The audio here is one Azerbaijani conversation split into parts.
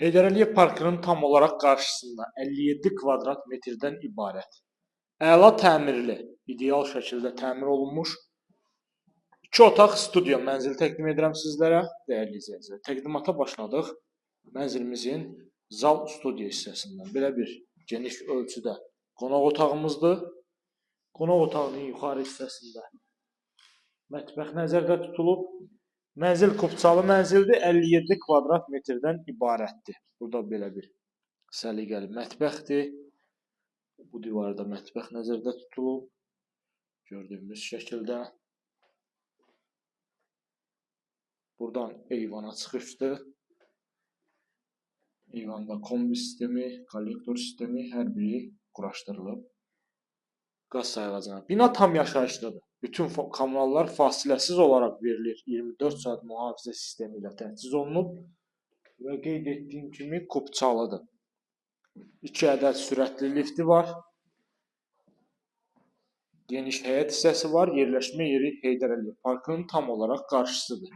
Heydər Əliyev parkının tam olaraq qarşısında 57 kvadrat metrdən ibarət, əla təmirli, ideal şəkildə təmir olunmuş 2 otaq studiya mənzili təqdim edirəm sizlərə, dəyərli izləyicilər. Təqdimata başladıq. Mənzilimizin zal studiya hissəsindən belə bir geniş ölçüdə qonaq otağımızdır. Qonaq otağının yuxarı hissəsində mətbəx nəzərdə tutulub. Mənzil kupçalı mənzildir, 57 kvadrat metrdən ibarətdir. Burada belə bir səliqəli mətbəxdir. Bu divarda mətbəx nəzərdə tutulub. Gördüyümüz şəkildə. Buradan eyvana çıxışdır. Eyvanda kombi sistemi, kollektor sistemi hər biri quraşdırılıb. Qaz sayğacına. Bina tam yaşayışlıdır. Bütün kommunallar fasiləsiz olaraq verilir. 24 saat mühafizə sistemi ilə təchiz olunub və qeyd etdiyim kimi kupçalıdır. 2 ədəd sürətli lifti var. Geniş həyət hissəsi var. Yerləşmə yeri Heydər Əliyev parkının tam olaraq qarşısıdır.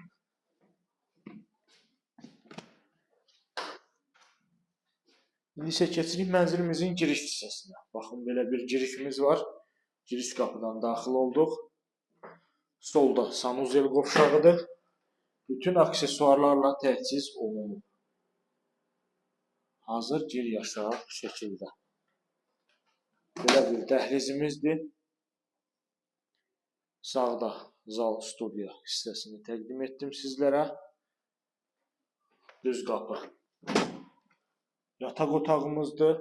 İndi isə keçirik mənzilimizin giriş hissəsinə. Baxın, belə bir girişimiz var. Giriş qapıdan daxil olduq. Solda sanuzel qovşağıdır. Bütün aksesuarlarla təchiz olunub. Hazır gir yaşayaq şəkildə. Belə bir dəhlizimizdir. Sağda zal studiya hissəsini təqdim etdim sizlərə. Düz qapı. Yataq otağımızdır.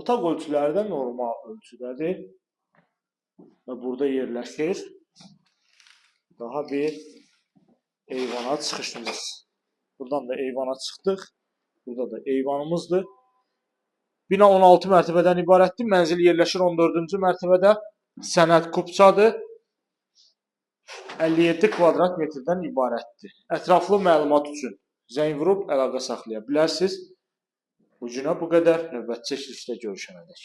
Otaq ölçüləri də normal ölçüdədir. Və burada yerləşir. Daha bir eyvana çıxışımız. Buradan da eyvana çıxdıq. Burada da eyvanımızdır. Bina 16 mərtəbədən ibarətdir. Mənzil yerləşir 14-cü mərtəbədə. Sənəd kupçadır. 57 kvadrat metrdən ibarətdir. Ətraflı məlumat üçün zəng vurub əlaqə saxlaya bilərsiniz. Bu günə bu qədər. Növbəti çəkilişdə görüşənədək.